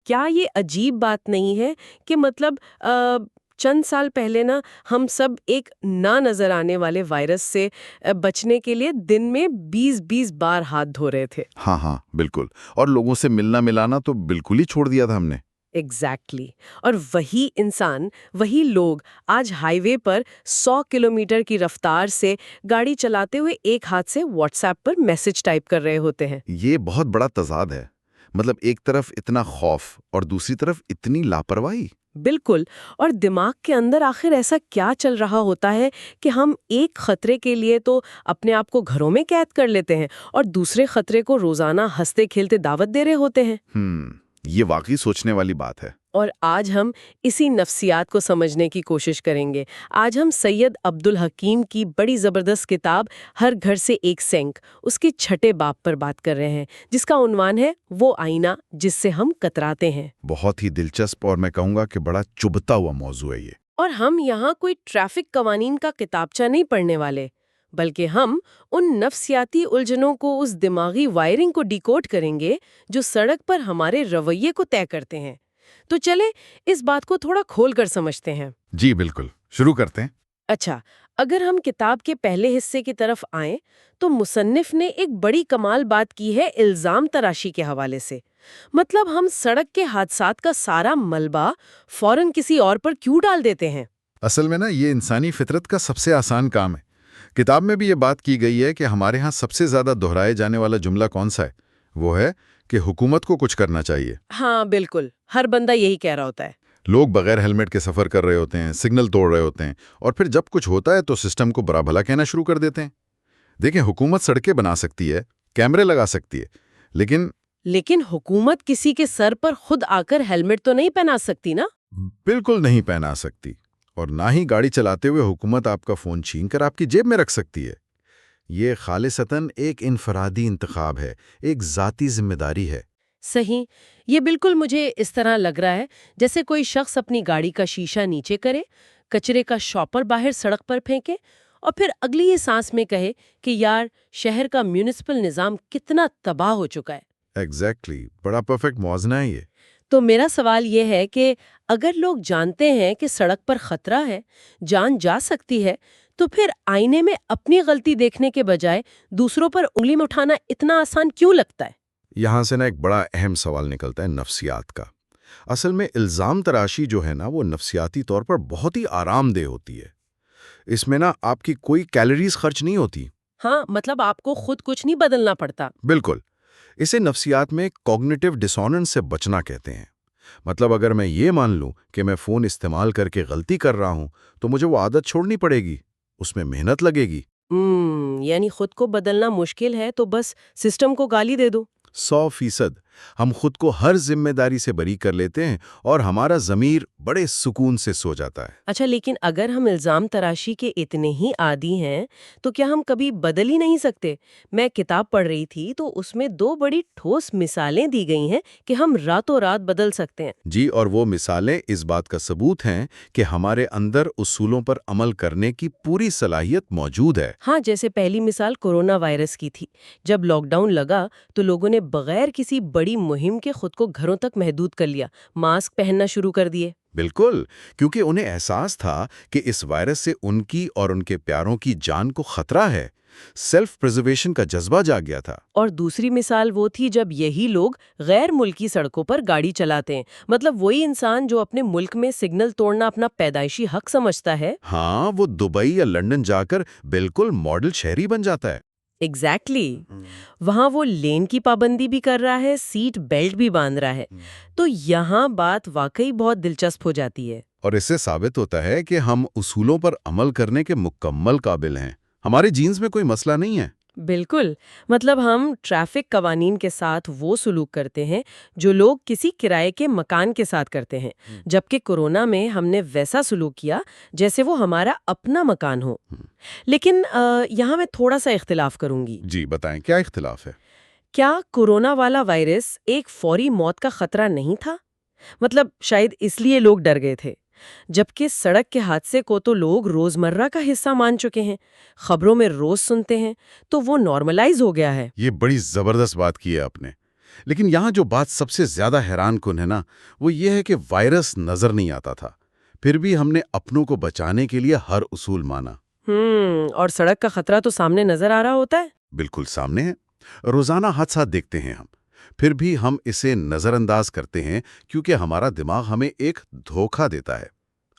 کیا یہ عجیب بات نہیں ہے کہ مطلب چند سال پہلے نا ہم سب ایک نہ نظر آنے والے وائرس سے بچنے کے لیے دن میں 20-20 بار ہاتھ دھو رہے تھے. ہاں ہاں بالکل، اور لوگوں سے ملنا ملانا تو بالکل ہی چھوڑ دیا تھا ہم نے. ایگزیکٹلی. اور وہی انسان، وہی لوگ آج ہائی وے پر 100 کلومیٹر کی رفتار سے گاڑی چلاتے ہوئے ایک ہاتھ سے واٹس ایپ پر میسج ٹائپ کر رہے ہوتے ہیں. یہ بہت بڑا تضاد ہے. مطلب ایک طرف اتنا خوف اور دوسری طرف اتنی لاپرواہی. بالکل. اور دماغ کے اندر آخر ایسا کیا چل رہا ہوتا ہے کہ ہم ایک خطرے کے لیے تو اپنے آپ کو گھروں میں قید کر لیتے ہیں اور دوسرے خطرے کو روزانہ ہنستے کھیلتے دعوت دے رہے ہوتے ہیں. یہ واقعی سوچنے والی بات ہے. اور آج ہم اسی نفسیات کو سمجھنے کی کوشش کریں گے. آج ہم سید عبدالحکیم کی بڑی زبردست کتاب ہر گھر سے ایک سینک، اس کے 6 باب پر بات کر رہے ہیں، جس کا عنوان ہے وہ آئینہ جس سے ہم کتراتے ہیں. بہت ہی دلچسپ اور میں کہوں گا کہ بڑا چبھتا ہوا موضوع ہے یہ. اور ہم یہاں کوئی ٹریفک قوانین کا کتابچہ نہیں پڑھنے والے، بلکہ ہم ان نفسیاتی الجھنوں کو، اس دماغی وائرنگ کو ڈیکوڈ کریں گے جو سڑک پر ہمارے رویے کو طے کرتے ہیں. تو چلیں اس بات کو تھوڑا کھول کر سمجھتے ہیں. جی بالکل، شروع کرتے ہیں. اچھا، اگر ہم کتاب کے پہلے حصے کی طرف آئیں تو مصنف نے ایک بڑی کمال بات کی ہے الزام تراشی کے حوالے سے. مطلب ہم سڑک کے حادثات کا سارا ملبہ فوراً کسی اور پر کیوں ڈال دیتے ہیں؟ اصل میں نا یہ انسانی فطرت کا سب سے آسان کام ہے. کتاب میں بھی یہ بات کی گئی ہے کہ ہمارے ہاں سب سے زیادہ دہرائے جانے والا جملہ کون سا ہے؟ وہ ہے کہ حکومت کو کچھ کرنا چاہیے. ہاں بالکل، ہر بندہ یہی کہہ رہا ہوتا ہے. لوگ بغیر ہیلمٹ کے سفر کر رہے ہوتے ہیں، سگنل توڑ رہے ہوتے ہیں، اور پھر جب کچھ ہوتا ہے تو سسٹم کو برا بھلا کہنا شروع کر دیتے ہیں. دیکھیں، حکومت سڑکیں بنا سکتی ہے، کیمرے لگا سکتی ہے، لیکن حکومت کسی کے سر پر خود آ کر ہیلمٹ تو نہیں پہنا سکتی نا؟ بالکل نہیں پہنا سکتی. اور نہ ہی گاڑی چلاتے ہوئے حکومت آپ کا فون چھین کر آپ کی جیب میں رکھ سکتی ہے. یہ خالصتاً ایک انفرادی انتخاب ہے، ایک ذاتی ذمہ داری ہے. صحیح. یہ بالکل مجھے اس طرح لگ رہا ہے جیسے کوئی شخص اپنی گاڑی کا شیشہ نیچے کرے، کچرے کا شاپر باہر سڑک پر پھینکے اور پھر اگلی ہی سانس میں کہے کہ یار شہر کا میونسپل نظام کتنا تباہ ہو چکا ہے. ایگزیکٹلی. بڑا پرفیکٹ موازنہ ہے یہ. تو میرا سوال یہ ہے کہ اگر لوگ جانتے ہیں کہ سڑک پر خطرہ ہے، جان جا سکتی ہے، تو پھر آئینے میں اپنی غلطی دیکھنے کے بجائے دوسروں پر انگلی میں اٹھانا اتنا آسان کیوں لگتا ہے؟ یہاں سے ایک بڑا اہم سوال نکلتا ہے نفسیات کا. اصل میں الزام تراشی جو ہے وہ نفسیاتی طور پر بہت ہی آرام دہ ہوتی ہے. اس میں آپ کی کوئی کیلوریز خرچ نہیں ہوتی. ہاں، مطلب آپ کو خود کچھ نہیں بدلنا پڑتا. بالکل. اسے نفسیات میں کوگنیٹو ڈسوننس سے بچنا کہتے ہیں. مطلب اگر میں یہ مان لوں کہ میں فون استعمال کر کے غلطی کر رہا ہوں تو مجھے وہ عادت چھوڑنی پڑے گی، اس میں محنت لگے گی. یعنی خود کو بدلنا مشکل ہے تو بس سسٹم کو گالی دے دو. 100%. ہم خود کو ہر ذمہ داری سے بری کر لیتے ہیں اور ہمارا ضمیر بڑے سکون سے سو جاتا ہے. اچھا، لیکن اگر ہم الزام تراشی کے اتنے ہی عادی ہیں تو کیا ہم کبھی بدل ہی نہیں سکتے؟ میں کتاب پڑھ رہی تھی تو اس میں 2 بڑی ٹھوس مثالیں دی گئی ہیں کہ ہم راتوں رات بدل سکتے ہیں. جی، اور وہ مثالیں اس بات کا ثبوت ہیں کہ ہمارے اندر اصولوں پر عمل کرنے کی پوری صلاحیت موجود ہے. ہاں، جیسے پہلی مثال کورونا وائرس کی تھی. جب لاک ڈاؤن لگا تو لوگوں نے بغیر کسی بڑی مہم کے خود کو گھروں تک محدود کر لیا، ماسک پہننا شروع کر دیے. بالکل، کیونکہ انہیں احساس تھا کہ اس وائرس سے ان کی اور ان کے پیاروں کی جان کو خطرہ ہے. سیلف پریزرویشن کا جذبہ جاگ گیا تھا. اور دوسری مثال وہ تھی جب یہی لوگ غیر ملکی سڑکوں پر گاڑی چلاتے ہیں، مطلب وہی انسان جو اپنے ملک میں سگنل توڑنا اپنا پیدائشی حق سمجھتا ہے. ہاں، وہ دبئی یا لندن جا کر بالکل ماڈل شہری بن جاتا ہے. ایگزیکٹلی. وہاں وہ لین کی پابندی بھی کر رہا ہے، سیٹ بیلٹ بھی باندھ رہا ہے. تو یہاں بات واقعی بہت دلچسپ ہو جاتی ہے. اور اس سے ثابت ہوتا ہے کہ ہم اصولوں پر عمل کرنے کے مکمل قابل ہیں. ہمارے جینز میں کوئی مسئلہ نہیں ہے. بالکل. مطلب ہم ٹریفک قوانین کے ساتھ وہ سلوک کرتے ہیں جو لوگ کسی کرائے کے مکان کے ساتھ کرتے ہیں، جبکہ کورونا میں ہم نے ویسا سلوک کیا جیسے وہ ہمارا اپنا مکان ہو. لیکن یہاں میں تھوڑا سا اختلاف کروں گی. جی بتائیں، کیا اختلاف ہے؟ کیا کورونا والا وائرس ایک فوری موت کا خطرہ نہیں تھا؟ مطلب شاید اس لیے لوگ ڈر گئے تھے، جبکہ سڑک کے حادثے کو تو لوگ روزمرہ کا حصہ مان چکے ہیں، خبروں میں روز سنتے ہیں، تو وہ نارملائز ہو گیا ہے. یہ بڑی زبردست بات کی ہے آپ نے. لیکن یہاں جو بات سب سے زیادہ حیران کن ہے نا، وہ یہ ہے کہ وائرس نظر نہیں آتا تھا، پھر بھی ہم نے اپنوں کو بچانے کے لیے ہر اصول مانا۔ اور سڑک کا خطرہ تو سامنے نظر آ رہا ہوتا ہے۔ بالکل سامنے ہے، روزانہ حادثات دیکھتے ہیں ہم، پھر بھی ہم اسے نظر انداز کرتے ہیں کیونکہ ہمارا دماغ ہمیں ایک دھوکہ دیتا ہے۔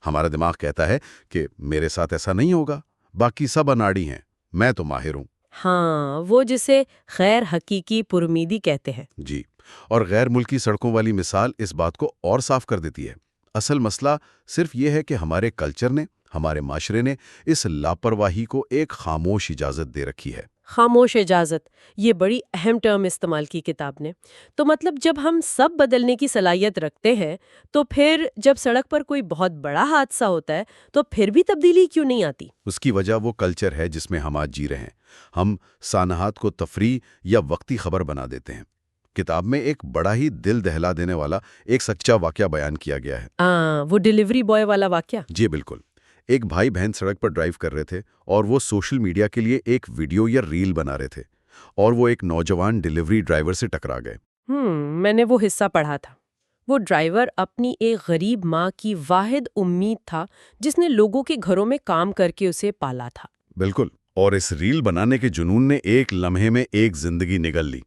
ہمارا دماغ کہتا ہے کہ میرے ساتھ ایسا نہیں ہوگا، باقی سب اناڑی ہیں، میں تو ماہر ہوں۔ ہاں، وہ جسے غیر حقیقی پرامیدی کہتے ہیں۔ جی، اور غیر ملکی سڑکوں والی مثال اس بات کو اور صاف کر دیتی ہے۔ اصل مسئلہ صرف یہ ہے کہ ہمارے کلچر نے، ہمارے معاشرے نے اس لاپرواہی کو ایک خاموش اجازت دے رکھی ہے۔ خاموش اجازت، یہ بڑی اہم ٹرم استعمال کی کتاب نے۔ تو مطلب جب ہم سب بدلنے کی صلاحیت رکھتے ہیں تو پھر جب سڑک پر کوئی بہت بڑا حادثہ ہوتا ہے تو پھر بھی تبدیلی کیوں نہیں آتی؟ اس کی وجہ وہ کلچر ہے جس میں ہم آج جی رہے ہیں۔ ہم سانحات کو تفریح یا وقتی خبر بنا دیتے ہیں۔ کتاب میں ایک بڑا ہی دل دہلا دینے والا ایک سچا واقعہ بیان کیا گیا ہے۔ وہ ڈیلیوری بوائے والا واقعہ؟ جی بالکل، ایک بھائی بہن سڑک پر ڈرائیو کر رہے تھے اور وہ سوشل میڈیا کے لیے ایک ویڈیو یا ریل بنا رہے تھے، اور وہ ایک نوجوان ڈیلیوری ڈرائیور سے ٹکرا گئے۔ میں نے وہ حصہ پڑھا تھا۔ وہ ڈرائیور اپنی ایک غریب ماں کی واحد امید تھا جس نے لوگوں کے گھروں میں کام کر کے اسے پالا تھا۔ بالکل، اور اس ریل بنانے کے جنون نے ایک لمحے میں ایک زندگی نگل لی۔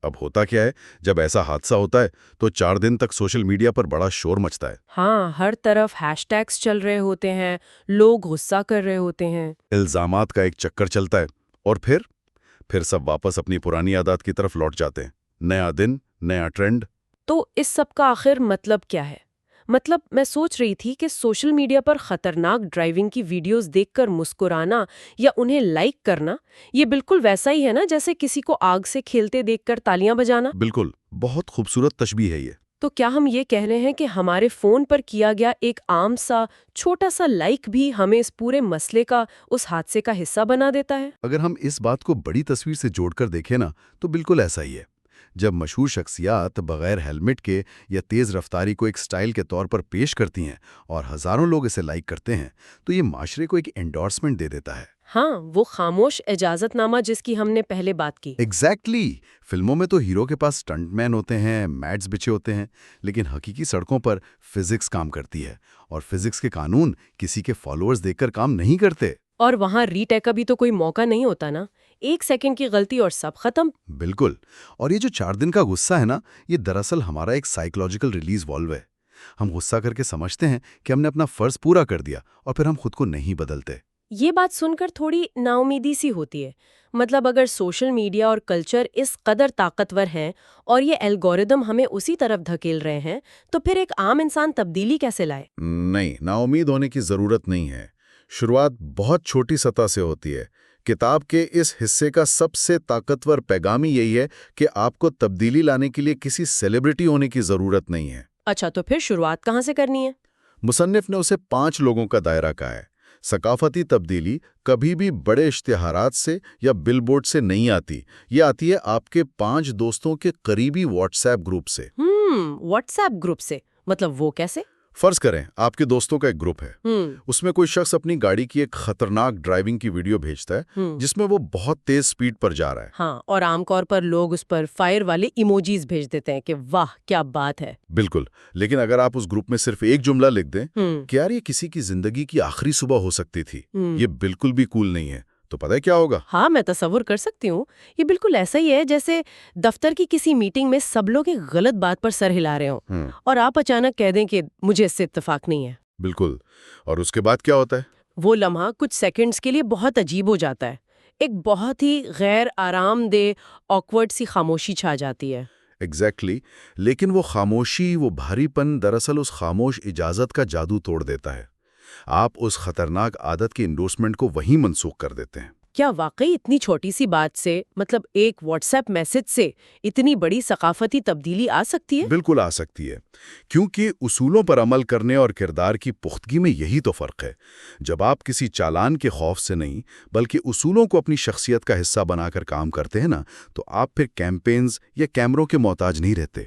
اب ہوتا کیا ہے، جب ایسا حادثہ ہوتا ہے تو 4 دن تک سوشل میڈیا پر بڑا شور مچتا ہے۔ ہاں، ہر طرف ہیش ٹیگز چل رہے ہوتے ہیں، لوگ غصہ کر رہے ہوتے ہیں، الزامات کا ایک چکر چلتا ہے، اور پھر سب واپس اپنی پرانی عادات کی طرف لوٹ جاتے ہیں۔ نیا دن، نیا ٹرینڈ۔ تو اس سب کا آخر مطلب کیا ہے؟ مطلب میں سوچ رہی تھی کہ سوشل میڈیا پر خطرناک ڈرائیونگ کی ویڈیوز دیکھ کر مسکرانا یا انہیں لائک کرنا، یہ بالکل ویسا ہی ہے نا جیسے کسی کو آگ سے کھیلتے دیکھ کر تالیاں بجانا۔ بالکل، بہت خوبصورت تشبیہ ہے یہ۔ تو کیا ہم یہ کہہ رہے ہیں کہ ہمارے فون پر کیا گیا ایک عام سا چھوٹا سا لائک بھی ہمیں اس پورے مسئلے کا، اس حادثے کا حصہ بنا دیتا ہے؟ اگر ہم اس بات کو بڑی تصویر سے جوڑ کر دیکھیں نا، تو بالکل ایسا ہی ہے۔ جب مشہور شخصیات بغیر ہیلمٹ کے یا تیز رفتاری کو ایک سٹائل کے طور پر پیش کرتی ہیں اور ہزاروں لوگ اسے لائک کرتے ہیں، تو یہ معاشرے کو ایک انڈورسمنٹ دے دیتا ہے۔ ہاں، وہ خاموش اجازت نامہ جس کی ہم نے پہلے بات کی۔ ایگزیکٹلی، فلموں میں تو ہیرو کے پاس سٹنٹ مین ہوتے ہیں، میٹس بچے ہوتے ہیں، لیکن حقیقی سڑکوں پر فزکس کام کرتی ہے، اور فزکس کے قانون کسی کے فالوورز دیکھ کر کام نہیں کرتے۔ اور وہاں ری ٹیک کا بھی تو کوئی موقع نہیں ہوتا نا، 1 سیکنڈ کی غلطی اور سب ختم۔ بالکل، اور یہ جو 4 دن کا غصہ ہے نا، یہ دراصل ہمارا ایک سائیکولوجیکل ریلیز والو ہے۔ ہم غصہ کر کے سمجھتے ہیں کہ ہم نے اپنا فرض پورا کر دیا، اور پھر ہم خود کو نہیں بدلتے۔ یہ بات سن کر تھوڑی نا امیدی سی ہوتی ہے۔ مطلب اگر سوشل میڈیا اور کلچر اس قدر طاقتور ہیں اور یہ الگوریدم ہمیں اسی طرف دھکیل رہے ہیں، تو پھر ایک عام انسان تبدیلی کیسے لائے؟ نہیں، نا امید ہونے کی ضرورت نہیں ہے۔ شروعات بہت چھوٹی سطح سے ہوتی ہے۔ کتاب کے اس حصے کا سب سے طاقتور پیغام یہی ہے کہ آپ کو تبدیلی لانے کے لیے کسی سیلیبریٹی ہونے کی ضرورت نہیں ہے۔ اچھا، تو پھر شروعات کہاں سے کرنی ہے؟ مصنف نے اسے 5 لوگوں کا دائرہ کہا ہے۔ ثقافتی تبدیلی کبھی بھی بڑے اشتہارات سے یا بل بورڈ سے نہیں آتی، یہ آتی ہے آپ کے 5 دوستوں کے قریبی واٹس ایپ گروپ سے۔ واٹس ایپ گروپ سے؟ مطلب وہ کیسے؟ فرض کریں آپ کے دوستوں کا ایک گروپ ہے، اس میں کوئی شخص اپنی گاڑی کی ایک خطرناک ڈرائیونگ کی ویڈیو بھیجتا ہے جس میں وہ بہت تیز سپیڈ پر جا رہا ہے۔ ہاں، اور عام طور پر لوگ اس پر فائر والے ایموجیز بھیج دیتے ہیں کہ واہ کیا بات ہے۔ بالکل، لیکن اگر آپ اس گروپ میں صرف ایک جملہ لکھ دیں کہ یار یہ کسی کی زندگی کی آخری صبح ہو سکتی تھی، یہ بالکل بھی کول نہیں ہے، تو پتہ ہے کیا ہوگا؟ ہاں، میں تصور کر سکتی ہوں۔ یہ بالکل ایسا ہی ہے جیسے دفتر کی کسی میٹنگ میں سب لوگ ایک غلط بات پر سر ہلا رہے ہوں اور آپ اچانک کہہ دیں کہ مجھے اس سے اتفاق نہیں ہے۔ بالکل، اور اس کے بعد کیا ہوتا ہے؟ وہ لمحہ کچھ سیکنڈز کے لیے بہت عجیب ہو جاتا ہے، ایک بہت ہی غیر آرام دہ آکورڈ سی خاموشی چھا جاتی ہے۔ ایگزیکٹلی، لیکن وہ خاموشی، وہ بھاری پن دراصل اس خاموش اجازت کا جادو توڑ دیتا ہے۔ آپ اس خطرناک عادت کی انڈورسمنٹ کو وہیں منسوخ کر دیتے ہیں۔ کیا واقعی اتنی چھوٹی سی بات سے، مطلب ایک واٹس ایپ میسج سے، اتنی بڑی ثقافتی تبدیلی آ سکتی ہے؟ بالکل آ سکتی ہے، کیونکہ اصولوں پر عمل کرنے اور کردار کی پختگی میں یہی تو فرق ہے۔ جب آپ کسی چالان کے خوف سے نہیں بلکہ اصولوں کو اپنی شخصیت کا حصہ بنا کر کام کرتے ہیں نا، تو آپ پھر کیمپینز یا کیمروں کے محتاج نہیں رہتے۔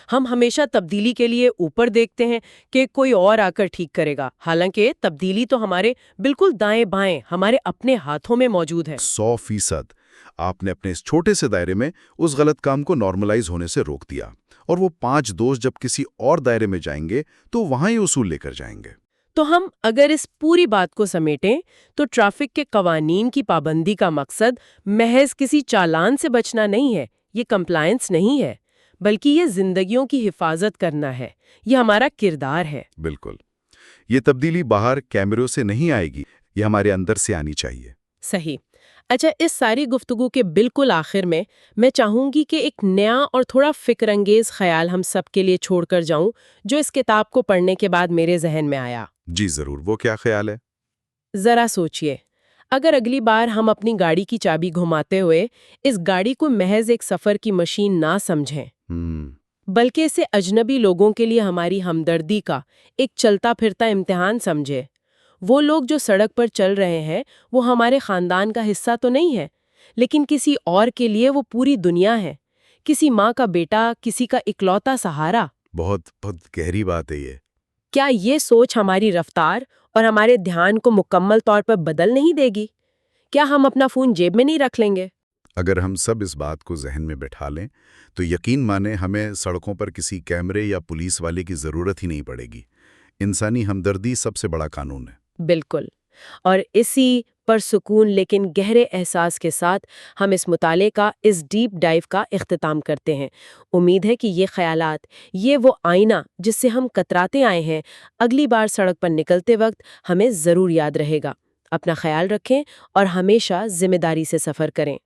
ہم ہمیشہ تبدیلی کے لیے اوپر دیکھتے ہیں کہ کوئی اور آ کر ٹھیک کرے گا، حالانکہ تبدیلی تو ہمارے بالکل دائیں بائیں، ہمارے اپنے ہاتھوں میں موجود ہے۔ 100%۔ آپ نے اپنے اس چھوٹے سے دائرے میں اس غلط کام کو نارملائز ہونے سے روک دیا، اور وہ 5 دوست جب کسی اور دائرے میں جائیں گے تو وہاں ہی اصول لے کر جائیں گے۔ تو ہم اگر اس پوری بات کو سمیٹیں تو ٹریفک کے قوانین کی پابندی کا مقصد محض کسی چالان سے بچنا نہیں ہے، یہ کمپلائنس نہیں ہے، بلکہ یہ زندگیوں کی حفاظت کرنا ہے، یہ ہمارا کردار ہے۔ بالکل، یہ تبدیلی باہر کیمروں سے نہیں آئے گی، یہ ہمارے اندر سے آنی چاہیے۔ صحیح۔ اچھا، اس ساری گفتگو کے بالکل آخر میں چاہوں گی کہ ایک نیا اور تھوڑا فکر انگیز خیال ہم سب کے لیے چھوڑ کر جاؤں، جو اس کتاب کو پڑھنے کے بعد میرے ذہن میں آیا۔ جی ضرور، وہ کیا خیال ہے؟ ذرا سوچئے، اگر اگلی بار ہم اپنی گاڑی کی چابی گھماتے ہوئے اس گاڑی کو محض ایک سفر کی مشین نہ سمجھیں، بلکہ اسے اجنبی لوگوں کے لیے ہماری ہمدردی کا ایک چلتا پھرتا امتحان سمجھے۔ وہ لوگ جو سڑک پر چل رہے ہیں وہ ہمارے خاندان کا حصہ تو نہیں ہے، لیکن کسی اور کے لیے وہ پوری دنیا ہے، کسی ماں کا بیٹا، کسی کا اکلوتا سہارا۔ بہت بہت گہری بات ہے یہ۔ کیا یہ سوچ ہماری رفتار اور ہمارے دھیان کو مکمل طور پر بدل نہیں دے گی؟ کیا ہم اپنا فون جیب میں نہیں رکھ لیں گے؟ اگر ہم سب اس بات کو ذہن میں بٹھا لیں تو یقین مانیں ہمیں سڑکوں پر کسی کیمرے یا پولیس والے کی ضرورت ہی نہیں پڑے گی۔ انسانی ہمدردی سب سے بڑا قانون ہے۔ بالکل۔ اور اسی پرسکون لیکن گہرے احساس کے ساتھ ہم اس مطالعے کا، اس ڈیپ ڈائیو کا اختتام کرتے ہیں۔ امید ہے کہ یہ خیالات، یہ وہ آئینہ جس سے ہم کتراتے آئے ہیں، اگلی بار سڑک پر نکلتے وقت ہمیں ضرور یاد رہے گا۔ اپنا خیال رکھیں اور ہمیشہ ذمہ داری سے سفر کریں۔